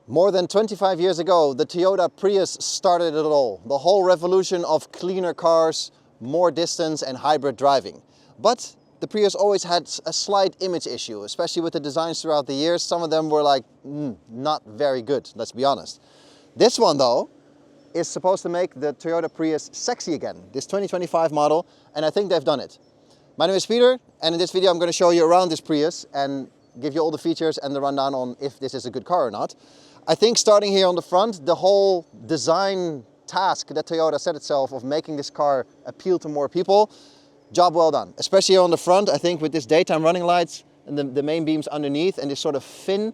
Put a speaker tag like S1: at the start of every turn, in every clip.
S1: More than 25 years ago, the Toyota Prius started it all. The whole revolution of cleaner cars, more distance and hybrid driving. But the Prius always had a slight image issue, especially with the designs throughout the years. Some of them were like, not very good, let's be honest. This one though, is supposed to make the Toyota Prius sexy again, this 2025 model, and I think they've done it. My name is Peter, and in this video I'm going to show you around this Prius and give you all the features and the rundown on if this is a good car or not. I think starting here on the front, the whole design task that Toyota set itself of making this car appeal to more people, job well done. Especially on the front, I think with this daytime running lights and the main beams underneath and this sort of fin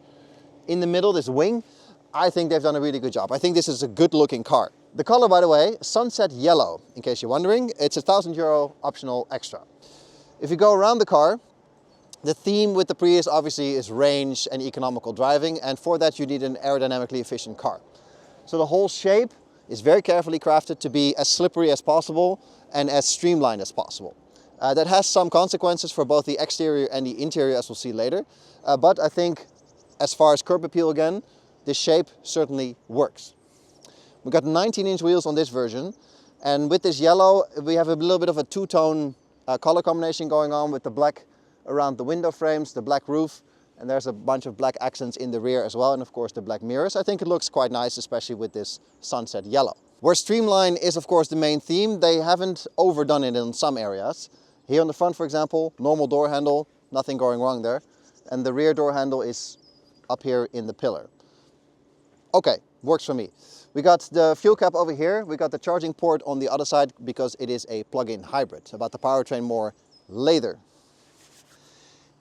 S1: in the middle, this wing, I think they've done a really good job. I think this is a good looking car. The color, by the way, sunset yellow, in case you're wondering. It's a €1,000 optional extra. If you go around the car, the theme with the Prius obviously is range and economical driving, and for that you need an aerodynamically efficient car. So the whole shape is very carefully crafted to be as slippery as possible and as streamlined as possible. That has some consequences for both the exterior and the interior, as we'll see later. But I think as far as curb appeal again, this shape certainly works. We've got 19-inch wheels on this version, and with this yellow we have a little bit of a two-tone color combination going on with the black around the window frames, the black roof, and there's a bunch of black accents in the rear as well, and of course the black mirrors. I think it looks quite nice, especially with this sunset yellow. Where streamline is of course the main theme, they haven't overdone it in some areas. Here on the front, for example, normal door handle, nothing going wrong there, and the rear door handle is up here in the pillar. Okay, works for me. We got the fuel cap over here, we got the charging port on the other side because it is a plug-in hybrid. About the powertrain more later.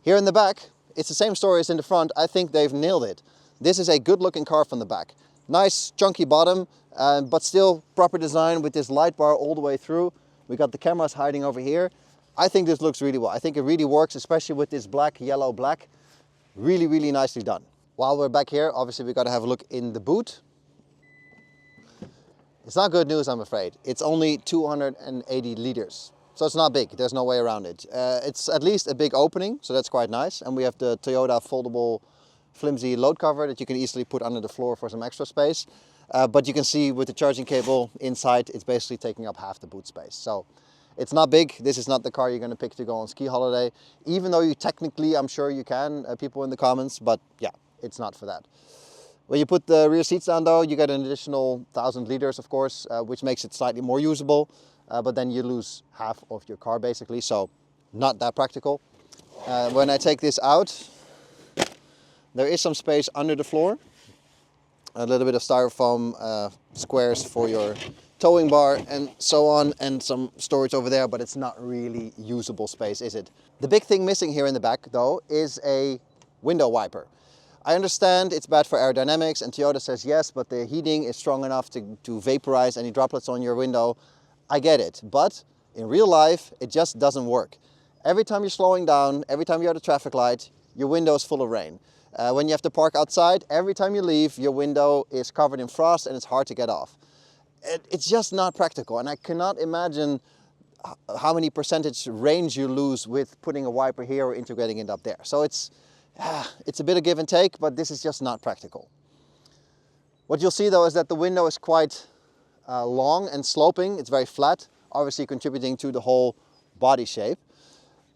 S1: Here in the back, it's the same story as in the front. I think they've nailed it. This is a good looking car from the back. Nice chunky bottom, but still proper design with this light bar all the way through. We got the cameras hiding over here. I think this looks really well. I think it really works, especially with this black, yellow, black. Really, really nicely done. While we're back here, obviously we got to have a look in the boot. It's not good news, I'm afraid. It's only 280 liters. So it's not big, there's no way around it. It's at least a big opening, so that's quite nice. And we have the Toyota foldable flimsy load cover that you can easily put under the floor for some extra space. But you can see with the charging cable inside, it's basically taking up half the boot space. So it's not big. This is not the car you're going to pick to go on ski holiday. Even though you technically, I'm sure you can, people in the comments, but yeah, it's not for that. When you put the rear seats down though, you get an additional 1,000 liters, of course, which makes it slightly more usable. But then you lose half of your car basically, so not that practical. When I take this out, there is some space under the floor. A little bit of styrofoam squares for your towing bar and so on, and some storage over there, but it's not really usable space, is it? The big thing missing here in the back though is a window wiper. I understand it's bad for aerodynamics and Toyota says yes, but the heating is strong enough to vaporize any droplets on your window. I get it, but in real life, it just doesn't work. Every time you're slowing down, every time you're at a traffic light, your window is full of rain. When you have to park outside, every time you leave, your window is covered in frost and it's hard to get off. It's just not practical, and I cannot imagine how many percentage range you lose with putting a wiper here or integrating it up there. So it's a bit of give and take, but this is just not practical. What you'll see though is that the window is quite long and sloping. It's very flat, obviously contributing to the whole body shape.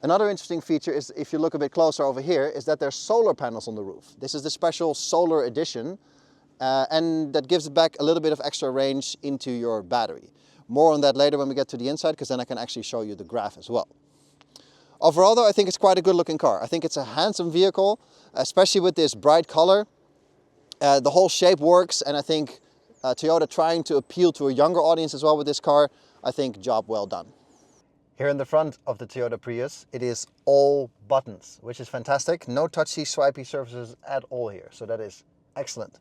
S1: Another interesting feature is, if you look a bit closer over here, is that there's solar panels on the roof. This is the special solar edition, and that gives back a little bit of extra range into your battery. More on that later when we get to the inside, because then I can actually show you the graph as well. Overall though, I think it's quite a good looking car. I think it's a handsome vehicle, especially with this bright color. The whole shape works, and I think Toyota trying to appeal to a younger audience as well with this car, I think job well done. Here in the front of the Toyota Prius, it is all buttons, which is fantastic. No touchy, swipey surfaces at all here, so that is excellent.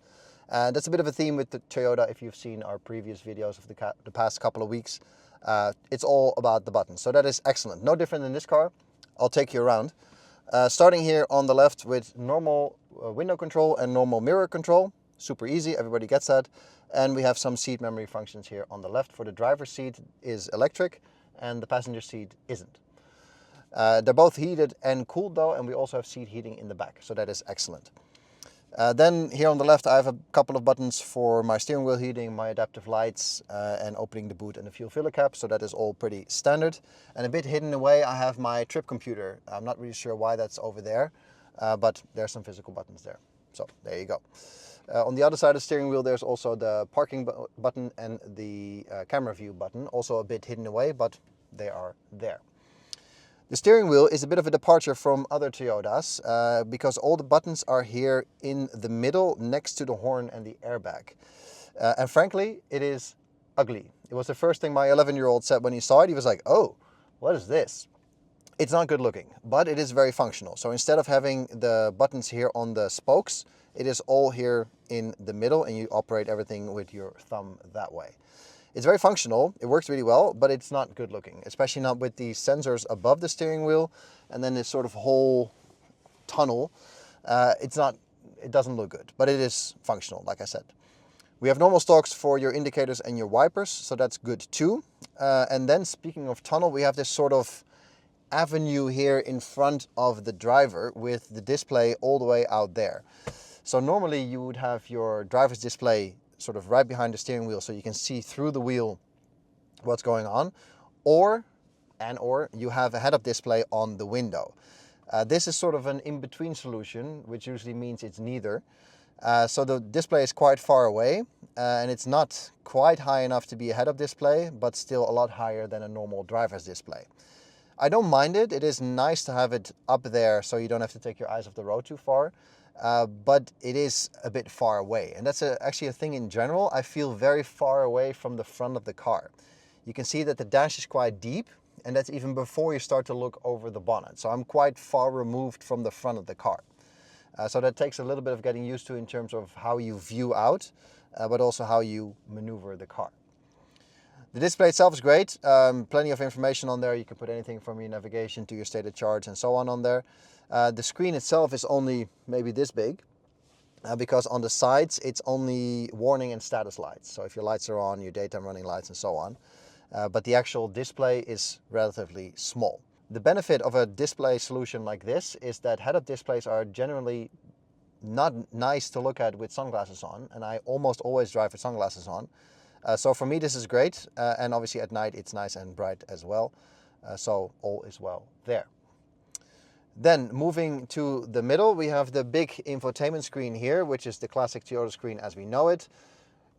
S1: That's a bit of a theme with the Toyota if you've seen our previous videos of the past couple of weeks. It's all about the buttons, so that is excellent. No different than this car. I'll take you around. Starting here on the left with normal window control and normal mirror control. Super easy, everybody gets that. And we have some seat memory functions here on the left. For the driver's seat is electric and the passenger seat isn't. They're both heated and cooled though, and we also have seat heating in the back, so that is excellent. Then here on the left I have a couple of buttons for my steering wheel heating, my adaptive lights, and opening the boot and the fuel filler cap, so that is all pretty standard. And a bit hidden away I have my trip computer. I'm not really sure why that's over there, but there's some physical buttons there. So there you go. On the other side of the steering wheel there's also the parking button and the camera view button, also a bit hidden away, but they are there. The steering wheel is a bit of a departure from other Toyotas because all the buttons are here in the middle next to the horn and the airbag. And frankly, it is ugly. It was the first thing my 11-year-old said when he saw it. He was like, oh, what is this? It's not good looking, but it is very functional. So instead of having the buttons here on the spokes, it is all here in the middle and you operate everything with your thumb that way. It's very functional, it works really well, but it's not good looking, especially not with the sensors above the steering wheel and then this sort of whole tunnel. It doesn't look good, but it is functional, like I said. We have normal stalks for your indicators and your wipers, so that's good too. And then speaking of tunnel, we have this sort of avenue here in front of the driver with the display all the way out there. So normally you would have your driver's display sort of right behind the steering wheel so you can see through the wheel what's going on, or you have a head-up display on the window. This is sort of an in-between solution, which usually means it's neither. So the display is quite far away and it's not quite high enough to be a head-up display, but still a lot higher than a normal driver's display. I don't mind it. It is nice to have it up there so you don't have to take your eyes off the road too far. But it is a bit far away, and that's actually a thing in general. I feel very far away from the front of the car. You can see that the dash is quite deep, and that's even before you start to look over the bonnet. So I'm quite far removed from the front of the car. So that takes a little bit of getting used to in terms of how you view out, but also how you maneuver the car. The display itself is great, plenty of information on there. You can put anything from your navigation to your state of charge and so on there. The screen itself is only maybe this big because on the sides it's only warning and status lights. So if your lights are on, your daytime running lights and so on. But the actual display is relatively small. The benefit of a display solution like this is that head-up displays are generally not nice to look at with sunglasses on, and I almost always drive with sunglasses on. So for me this is great, and obviously at night it's nice and bright as well. So all is well there. Then moving to the middle, we have the big infotainment screen here, which is the classic Toyota screen as we know it.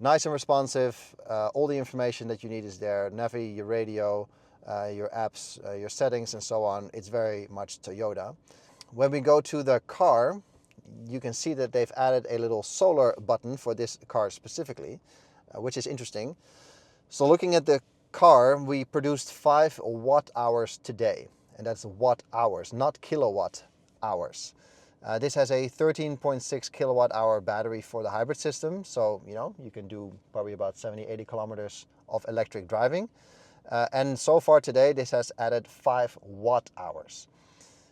S1: Nice and responsive, all the information that you need is there, Navi, your radio, your apps, your settings and so on. It's very much Toyota. When we go to the car, you can see that they've added a little solar button for this car specifically, which is interesting. So looking at the car, we produced 5 watt-hours today. And that's watt-hours, not kilowatt-hours. This has a 13.6 kilowatt-hour battery for the hybrid system. So, you can do probably about 70, 80 kilometers of electric driving. And so far today, this has added 5 watt-hours.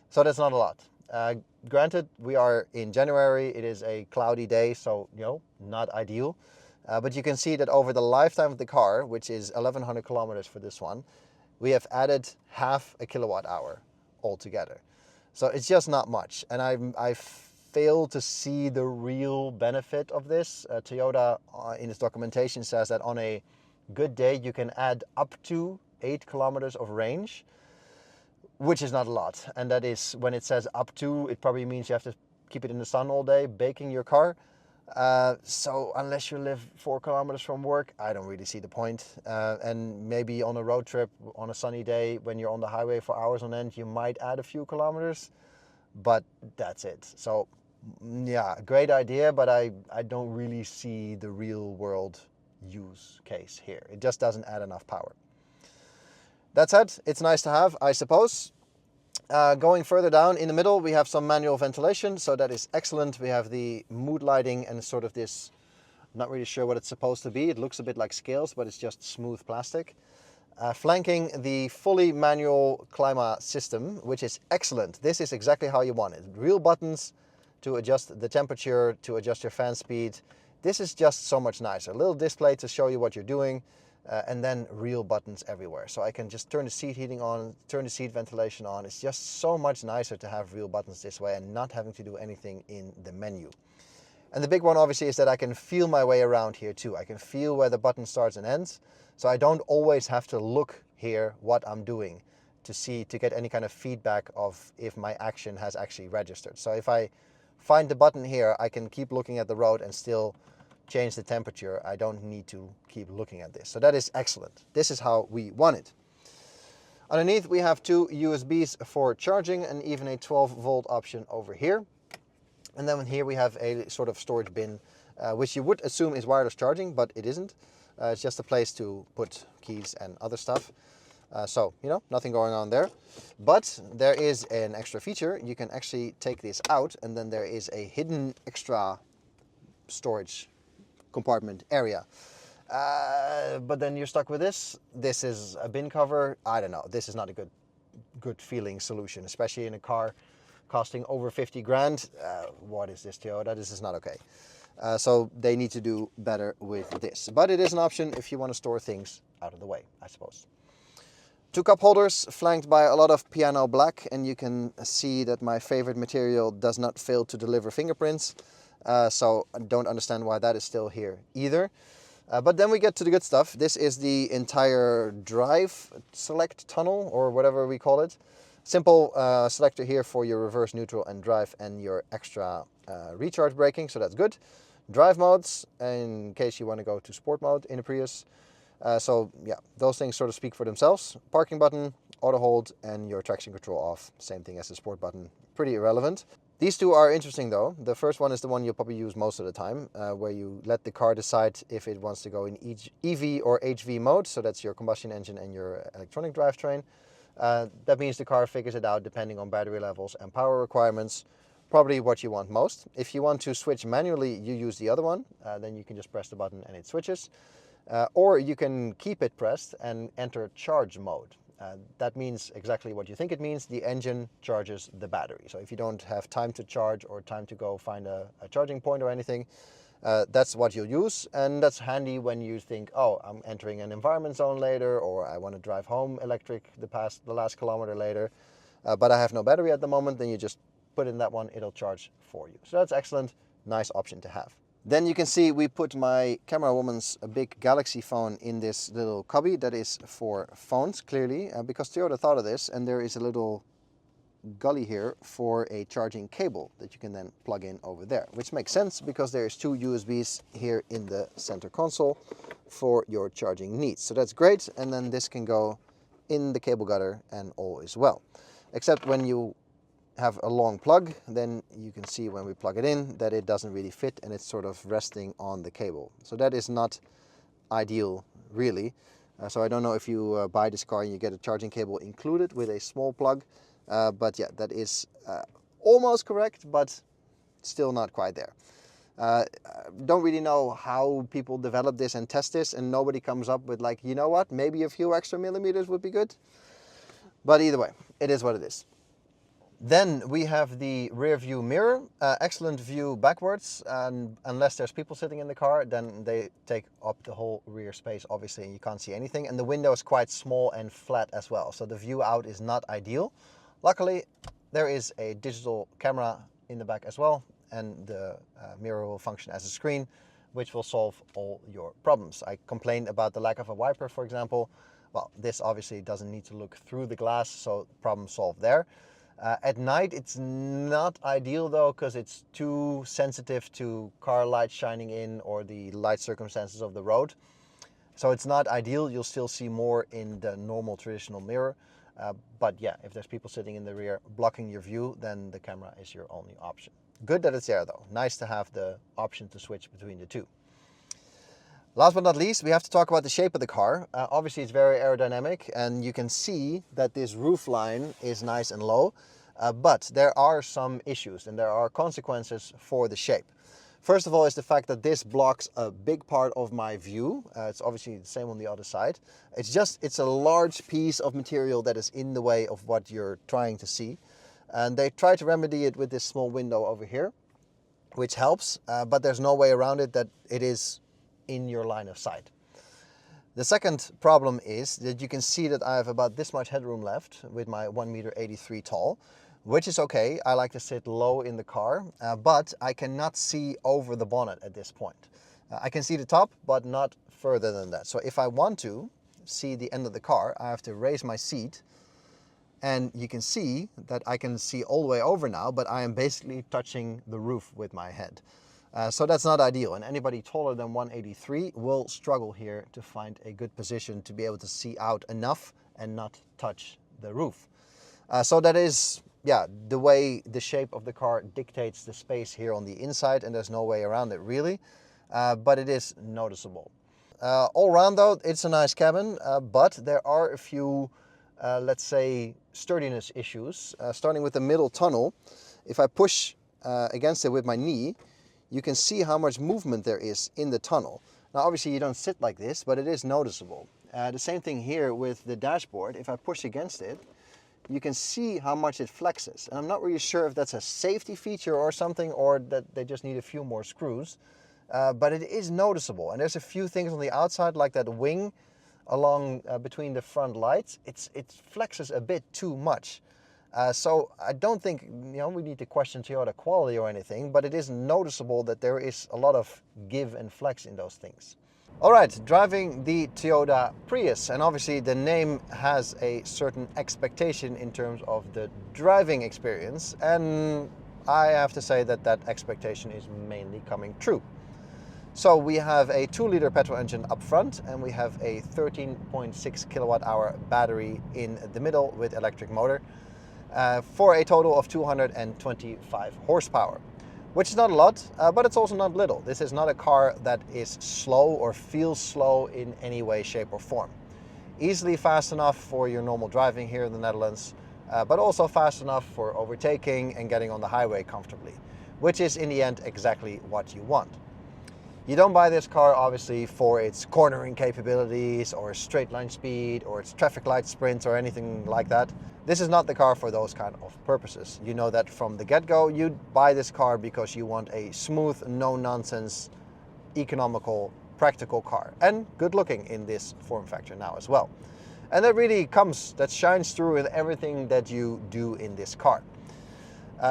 S1: So that's not a lot. Granted, we are in January. It is a cloudy day, so, not ideal. But you can see that over the lifetime of the car, which is 1,100 kilometers for this one, we have added half a kilowatt hour altogether. So it's just not much. And I fail to see the real benefit of this. Toyota in its documentation says that on a good day you can add up to 8 kilometers of range, which is not a lot. And that is, when it says up to, it probably means you have to keep it in the sun all day, baking your car. So unless you live 4 kilometers from work, I don't really see the point. And maybe on a road trip on a sunny day when you're on the highway for hours on end, you might add a few kilometers, but that's it. So yeah, great idea, but I don't really see the real world use case here. It just doesn't add enough power. That said, it's nice to have, I suppose. Going further down in the middle, we have some manual ventilation, so that is excellent. We have the mood lighting and sort of this, I'm not really sure what it's supposed to be. It looks a bit like scales, but it's just smooth plastic. Flanking the fully manual climate system, which is excellent. This is exactly how you want it. Real buttons to adjust the temperature, to adjust your fan speed. This is just so much nicer. A little display to show you what you're doing. And then real buttons everywhere. So I can just turn the seat heating on, turn the seat ventilation on. It's just so much nicer to have real buttons this way and not having to do anything in the menu. And the big one obviously is that I can feel my way around here too. I can feel where the button starts and ends. So I don't always have to look here what I'm doing to get any kind of feedback of if my action has actually registered. So if I find the button here, I can keep looking at the road and still change the temperature. I don't need to keep looking at this. So that is excellent. This is how we want it. Underneath we have two USBs for charging and even a 12-volt option over here. And then here we have a sort of storage bin, which you would assume is wireless charging, but it isn't. It's just a place to put keys and other stuff. So, you know, nothing going on there. But there is an extra feature. You can actually take this out and then there is a hidden extra storage compartment area. But then you're stuck with this. This is a bin cover. I don't know. This is not a good feeling solution, especially in a car costing over 50 grand. What is this, Toyota? This is not okay. So they need to do better with this. But it is an option if you want to store things out of the way, I suppose. Two cup holders flanked by a lot of piano black, and you can see that my favorite material does not fail to deliver fingerprints. So I don't understand why that is still here either. But then we get to the good stuff. This is the entire drive select tunnel, or whatever we call it. Simple selector here for your reverse, neutral and drive and your extra recharge braking, so that's good. Drive modes in case you want to go to sport mode in a Prius. So yeah, those things sort of speak for themselves. Parking button, auto hold, and your traction control off. Same thing as the sport button, pretty irrelevant. These two are interesting though. The first one is the one you'll probably use most of the time, where you let the car decide if it wants to go in EV or HV mode. So that's your combustion engine and your electronic drivetrain. That means the car figures it out depending on battery levels and power requirements, probably what you want most. If you want to switch manually, you use the other one. Then you can just press the button and it switches. Or you can keep it pressed and enter charge mode. That means exactly what you think it means. The engine charges the battery. So if you don't have time to charge or time to go find a charging point or anything, that's what you'll use. And that's handy when you think, oh, I'm entering an environment zone later, or I want to drive home electric the last kilometer later, but I have no battery at the moment. Then you just put in that one, it'll charge for you. So that's excellent, nice option to have. Then you can see we put my camera woman's big Galaxy phone in this little cubby that is for phones, clearly, because Toyota thought of this, and there is a little gully here for a charging cable that you can then plug in over there, which makes sense because there's two USBs here in the center console for your charging needs. So that's great, and then this can go in the cable gutter and all is well. Except when you have a long plug, then you can see when we plug it in that it doesn't really fit and it's sort of resting on the cable. So that is not ideal, really. So I don't know if you buy this car and you get a charging cable included with a small plug, but yeah, that is almost correct, but still not quite there. Don't really know how people develop this and test this, and nobody comes up with like, you know what, maybe a few extra millimeters would be good. But either way, it is what it is. Then we have the rear view mirror, excellent view backwards, and unless there's people sitting in the car, then they take up the whole rear space, obviously, and you can't see anything. And the window is quite small and flat as well, so the view out is not ideal. Luckily, there is a digital camera in the back as well, and the mirror will function as a screen, which will solve all your problems. I complained about the lack of a wiper, for example. Well, this obviously doesn't need to look through the glass, so problem solved there. At night, it's not ideal though, because it's too sensitive to car lights shining in or the light circumstances of the road. So it's not ideal. You'll still see more in the normal traditional mirror. But yeah, if there's people sitting in the rear blocking your view, then the camera is your only option. Good that it's there though. Nice to have the option to switch between the two. Last but not least, we have to talk about the shape of the car. Obviously, it's very aerodynamic, and you can see that this roof line is nice and low, but there are some issues and there are consequences for the shape. First of all is the fact that this blocks a big part of my view. It's obviously the same on the other side. It's a large piece of material that is in the way of what you're trying to see. And they try to remedy it with this small window over here, which helps, but there's no way around it that it is in your line of sight. The second problem is that you can see that I have about this much headroom left with my 1.83 m tall, which is okay. I like to sit low in the car, but I cannot see over the bonnet at this point. I can see the top, but not further than that. So if I want to see the end of the car, I have to raise my seat, and you can see that I can see all the way over now, but I am basically touching the roof with my head. So that's not ideal, and anybody taller than 183 will struggle here to find a good position to be able to see out enough and not touch the roof. So that is, yeah, the way the shape of the car dictates the space here on the inside, and there's no way around it really, but it is noticeable. All around though, it's a nice cabin, but there are a few, let's say, sturdiness issues. Starting with the middle tunnel, if I push against it with my knee, you can see how much movement there is in the tunnel. Now obviously you don't sit like this, but it is noticeable. The same thing here with the dashboard. If I push against it, you can see how much it flexes. And I'm not really sure if that's a safety feature or something, or that they just need a few more screws. But it is noticeable. And there's a few things on the outside, like that wing along between the front lights. It flexes a bit too much. So I don't think we need to question Toyota quality or anything, but it is noticeable that there is a lot of give and flex in those things. All right, driving the Toyota Prius, and obviously the name has a certain expectation in terms of the driving experience, and I have to say that that expectation is mainly coming true. So we have a 2-liter petrol engine up front, and we have a 13.6 kilowatt-hour battery in the middle with electric motor, for a total of 225 horsepower. Which is not a lot, but it's also not little. This is not a car that is slow or feels slow in any way, shape or form. Easily fast enough for your normal driving here in the Netherlands, but also fast enough for overtaking and getting on the highway comfortably, which is in the end exactly what you want. You don't buy this car obviously for its cornering capabilities or straight line speed or its traffic light sprints or anything like that. This is not the car for those kind of purposes. You know that from the get-go. You buy this car because you want a smooth, no-nonsense, economical, practical car. And good looking in this form factor now as well. And that really that shines through in everything that you do in this car.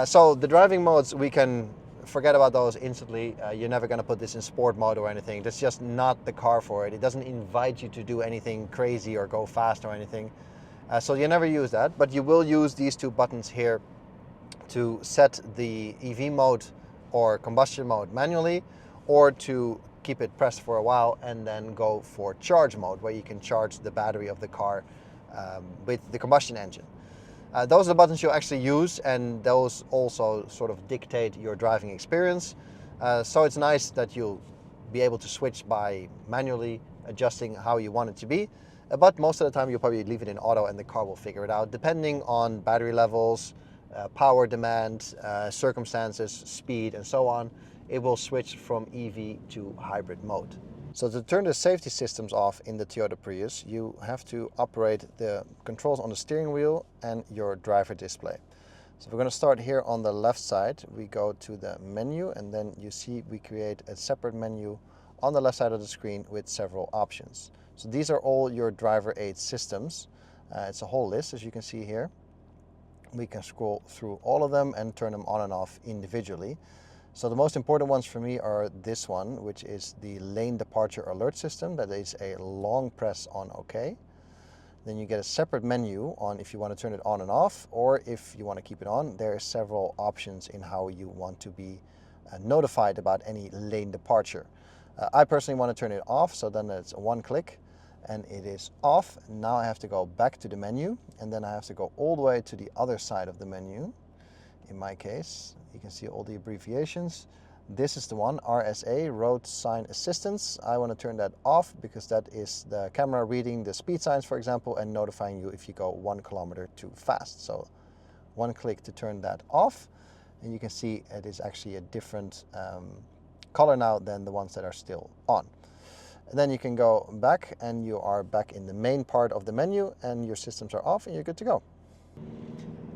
S1: So the driving modes, we can forget about those instantly. You're never going to put this in sport mode or anything. That's just not the car for it. It doesn't invite you to do anything crazy or go fast or anything. So you never use that, but you will use these two buttons here to set the EV mode or combustion mode manually, or to keep it pressed for a while and then go for charge mode, where you can charge the battery of the car with the combustion engine. Those are the buttons you'll actually use, and those also sort of dictate your driving experience. So it's nice that you'll be able to switch by manually adjusting how you want it to be. But most of the time you'll probably leave it in auto and the car will figure it out, depending on battery levels, power demand, circumstances, speed, and so on. It will switch from EV to hybrid mode. So to turn the safety systems off in the Toyota Prius, you have to operate the controls on the steering wheel and your driver display. So we're going to start here on the left side. We go to the menu, and then you see we create a separate menu on the left side of the screen with several options. So these are all your driver aid systems. It's a whole list, as you can see here. We can scroll through all of them and turn them on and off individually. So the most important ones for me are this one, which is the lane departure alert system. That is a long press on OK. Then you get a separate menu on if you want to turn it on and off, or if you want to keep it on. There are several options in how you want to be notified about any lane departure. I personally want to turn it off, so then it's one click and it is off. Now I have to go back to the menu, and then I have to go all the way to the other side of the menu. In my case, you can see all the abbreviations. This is the one, RSA, Road Sign Assistance. I want to turn that off because that is the camera reading the speed signs, for example, and notifying you if you go 1 kilometer too fast. So one click to turn that off, and you can see it is actually a different color now than the ones that are still on. And then you can go back, and you are back in the main part of the menu, and your systems are off and you're good to go.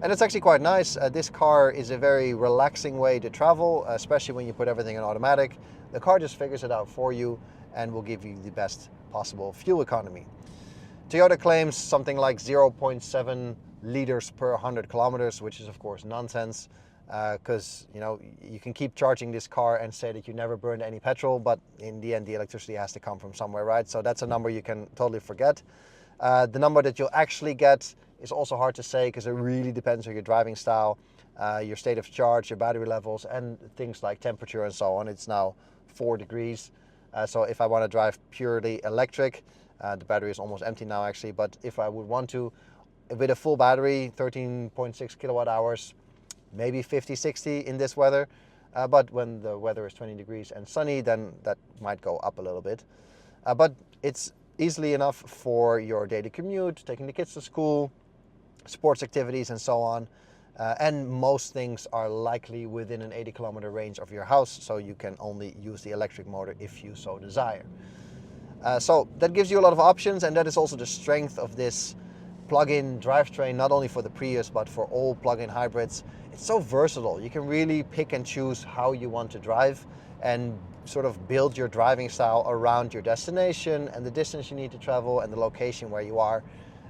S1: And it's actually quite nice. This car is a very relaxing way to travel, especially when you put everything in automatic. The car just figures it out for you and will give you the best possible fuel economy. Toyota claims something like 0.7 liters per 100 kilometers, which is of course nonsense, because you know, you can keep charging this car and say that you never burned any petrol, but in the end the electricity has to come from somewhere, right? So that's a number you can totally forget. The number that you'll actually get is also hard to say, because it really depends on your driving style, your state of charge, your battery levels, and things like temperature and so on. It's now 4 degrees. So if I want to drive purely electric, the battery is almost empty now actually, but if I would want to, with a full battery, 13.6 kilowatt hours, maybe 50, 60 in this weather. But when the weather is 20 degrees and sunny, then that might go up a little bit. But it's easily enough for your daily commute, taking the kids to school, sports activities and so on. And most things are likely within an 80 kilometer range of your house, so you can only use the electric motor if you so desire. So that gives you a lot of options, and that is also the strength of this plug-in drivetrain, not only for the Prius but for all plug-in hybrids. It's so versatile. You can really pick and choose how you want to drive and sort of build your driving style around your destination and the distance you need to travel and the location where you are.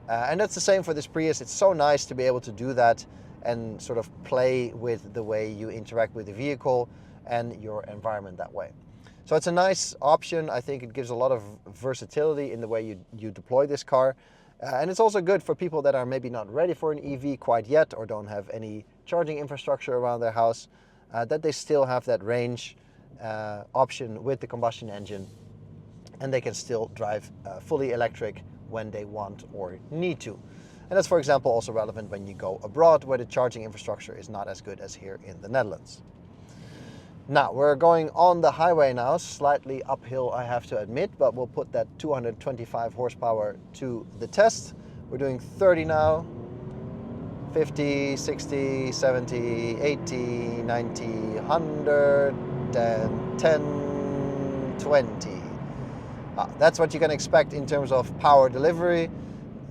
S1: And that's the same for this Prius. It's so nice to be able to do that and sort of play with the way you interact with the vehicle and your environment that way. So it's a nice option. I think it gives a lot of versatility in the way you deploy this car. And it's also good for people that are maybe not ready for an EV quite yet, or don't have any charging infrastructure around their house, that they still have that range option with the combustion engine, and they can still drive fully electric when they want or need to. And that's, for example, also relevant when you go abroad, where the charging infrastructure is not as good as here in the Netherlands. Now, we're going on the highway now, slightly uphill I have to admit, but we'll put that 225 horsepower to the test. We're doing 30 now, 50, 60, 70, 80, 90, 100, and 10, 20. That's what you can expect in terms of power delivery.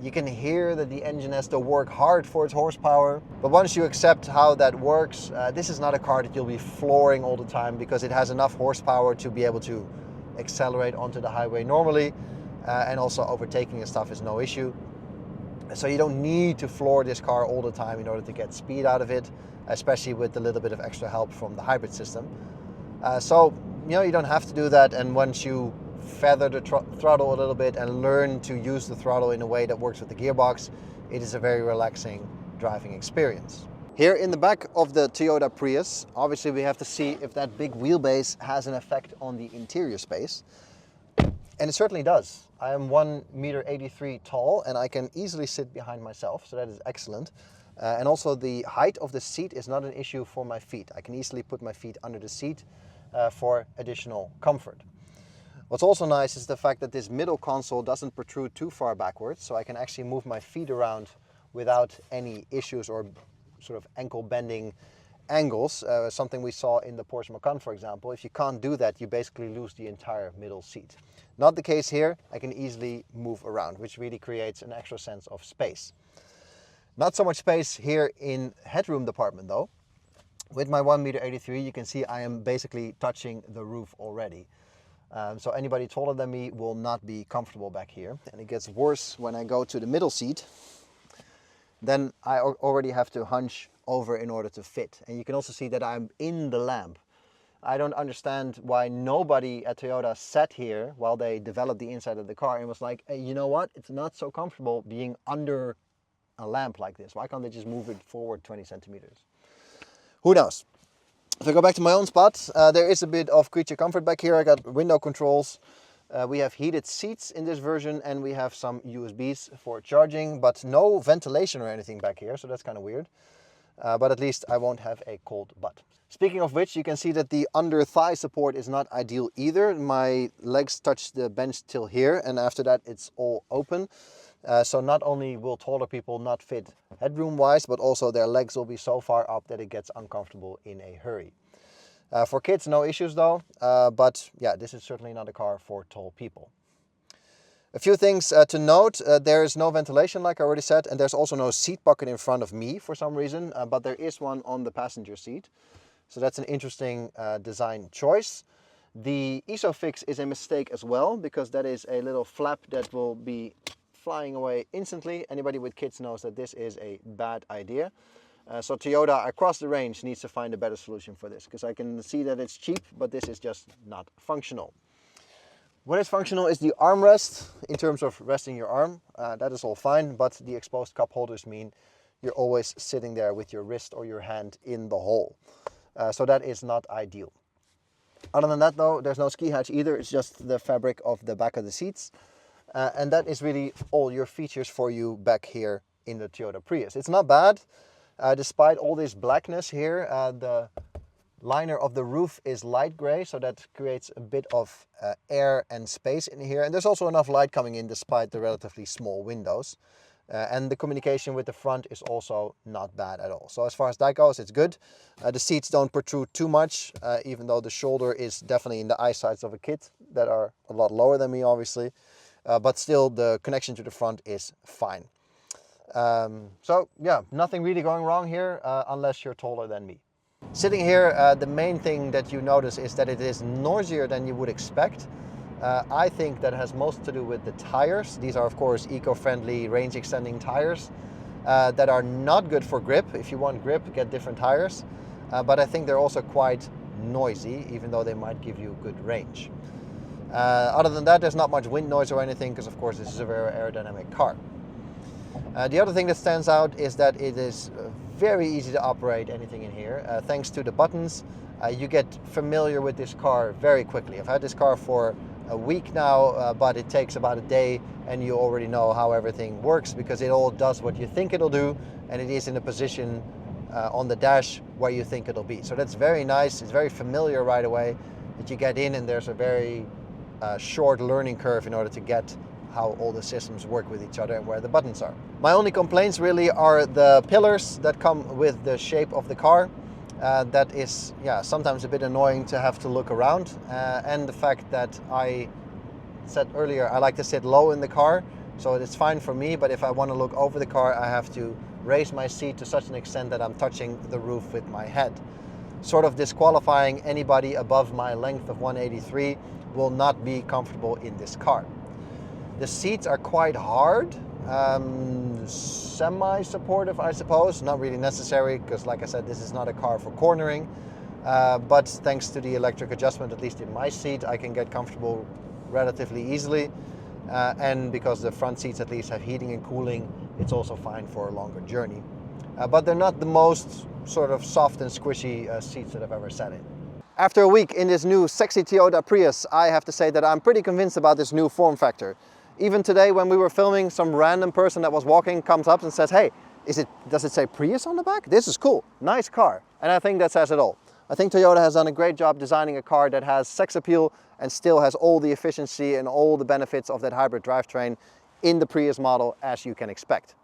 S1: You can hear that the engine has to work hard for its horsepower. But once you accept how that works, this is not a car that you'll be flooring all the time, because it has enough horsepower to be able to accelerate onto the highway normally. And also overtaking and stuff is no issue. So you don't need to floor this car all the time in order to get speed out of it, especially with a little bit of extra help from the hybrid system. So, you know, you don't have to do that. And once you feather the throttle a little bit and learn to use the throttle in a way that works with the gearbox, it is a very relaxing driving experience. Here in the back of the Toyota Prius, obviously we have to see if that big wheelbase has an effect on the interior space. And it certainly does. I am 1.83 meters tall, and I can easily sit behind myself, so that is excellent. And also the height of the seat is not an issue for my feet. I can easily put my feet under the seat for additional comfort. What's also nice is the fact that this middle console doesn't protrude too far backwards, so I can actually move my feet around without any issues or sort of ankle bending angles, something we saw in the Porsche Macan, for example. If you can't do that, you basically lose the entire middle seat. Not the case here. I can easily move around, which really creates an extra sense of space. Not so much space here in headroom department though. With my 1.83 meters, you can see I am basically touching the roof already. So anybody taller than me will not be comfortable back here. And it gets worse when I go to the middle seat. Then I already have to hunch over in order to fit. And you can also see that I'm in the lamp. I don't understand why nobody at Toyota sat here while they developed the inside of the car and was like, hey, you know what? It's not so comfortable being under a lamp like this. Why can't they just move it forward 20 centimeters? Who knows? If I go back to my own spot, there is a bit of creature comfort back here. I got window controls. We have heated seats in this version, and we have some USBs for charging, but no ventilation or anything back here, so that's kind of weird. But at least I won't have a cold butt. Speaking of which, you can see that the under thigh support is not ideal either. My legs touch the bench till here, and after that it's all open. So not only will taller people not fit headroom wise, but also their legs will be so far up that it gets uncomfortable in a hurry. For kids, no issues though, but yeah, this is certainly not a car for tall people. A few things to note. There is no ventilation, like I already said, and there's also no seat pocket in front of me for some reason, but there is one on the passenger seat. So that's an interesting design choice. The ISOFIX is a mistake as well, because that is a little flap that will be flying away instantly. Anybody with kids knows that this is a bad idea. So Toyota across the range needs to find a better solution for this, because I can see that it's cheap, but this is just not functional. What is functional is the armrest in terms of resting your arm. That is all fine, but the exposed cup holders mean you're always sitting there with your wrist or your hand in the hole. So that is not ideal. Other than that though, there's no ski hatch either. It's just the fabric of the back of the seats. And that is really all your features for you back here in the Toyota Prius. It's not bad. Despite all this blackness here, the liner of the roof is light gray, so that creates a bit of air and space in here. And there's also enough light coming in despite the relatively small windows. And the communication with the front is also not bad at all. So as far as that goes, it's good. The seats don't protrude too much, even though the shoulder is definitely in the eyesights of a kid that are a lot lower than me, obviously. But still, the connection to the front is fine. So yeah, nothing really going wrong here, unless you're taller than me. Sitting here, the main thing that you notice is that it is noisier than you would expect. I think that has most to do with the tires. These are of course eco-friendly, range-extending tires that are not good for grip. If you want grip, get different tires. But I think they're also quite noisy, even though they might give you good range. Other than that, there's not much wind noise or anything, because of course this is a very aerodynamic car. The other thing that stands out is that it is very easy to operate anything in here. Thanks to the buttons, you get familiar with this car very quickly. I've had this car for a week now, but it takes about a day and you already know how everything works, because it all does what you think it'll do, and it is in a position on the dash where you think it'll be. So that's very nice. It's very familiar right away that you get in, and there's a very short learning curve in order to get how all the systems work with each other and where the buttons are. My only complaints really are the pillars that come with the shape of the car. That is, yeah, sometimes a bit annoying to have to look around. And the fact that I said earlier, I like to sit low in the car, so it's fine for me, but if I want to look over the car, I have to raise my seat to such an extent that I'm touching the roof with my head. Sort of disqualifying anybody above my length of 183 will not be comfortable in this car. The seats are quite hard, semi-supportive, I suppose. Not really necessary, because like I said, this is not a car for cornering. But thanks to the electric adjustment, at least in my seat, I can get comfortable relatively easily. And because the front seats at least have heating and cooling, it's also fine for a longer journey. But they're not the most sort of soft and squishy seats that I've ever sat in. After a week in this new sexy Toyota Prius, I have to say that I'm pretty convinced about this new form factor. Even today when we were filming, some random person that was walking comes up and says, hey, does it say Prius on the back? This is cool, nice car. And I think that says it all. I think Toyota has done a great job designing a car that has sex appeal and still has all the efficiency and all the benefits of that hybrid drivetrain in the Prius model, as you can expect.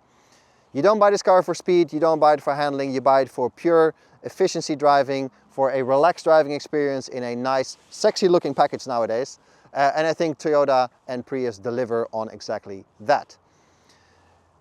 S1: You don't buy this car for speed, you don't buy it for handling, you buy it for pure efficiency driving, for a relaxed driving experience in a nice, sexy looking package nowadays. And I think Toyota and Prius deliver on exactly that.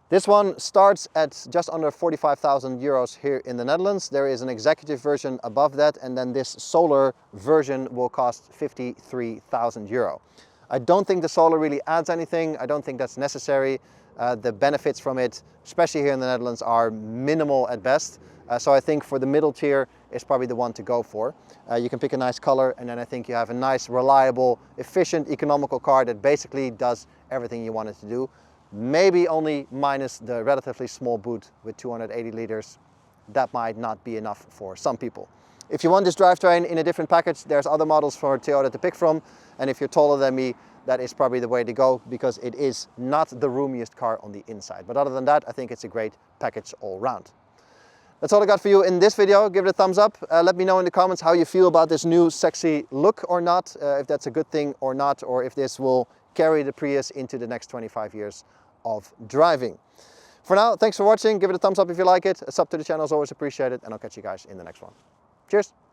S1: This one starts at just under 45,000 euros here in the Netherlands. There is an executive version above that, and then this solar version will cost 53,000 euro. I don't think the solar really adds anything. I don't think that's necessary. The benefits from it, especially here in the Netherlands, are minimal at best. So I think for the middle tier is probably the one to go for. You can pick a nice color, and then I think you have a nice, reliable, efficient, economical car that basically does everything you want it to do. Maybe only minus the relatively small boot with 280 liters. That might not be enough for some people. If you want this drivetrain in a different package, there's other models for Toyota to pick from. And if you're taller than me, that is probably the way to go, because it is not the roomiest car on the inside. But other than that, I think it's a great package all round. That's all I got for you in this video. Give it a thumbs up. Let me know in the comments how you feel about this new sexy look or not, if that's a good thing or not, or if this will carry the Prius into the next 25 years of driving. For now, thanks for watching. Give it a thumbs up if you like it. A sub to the channel is always appreciated, and I'll catch you guys in the next one. Cheers!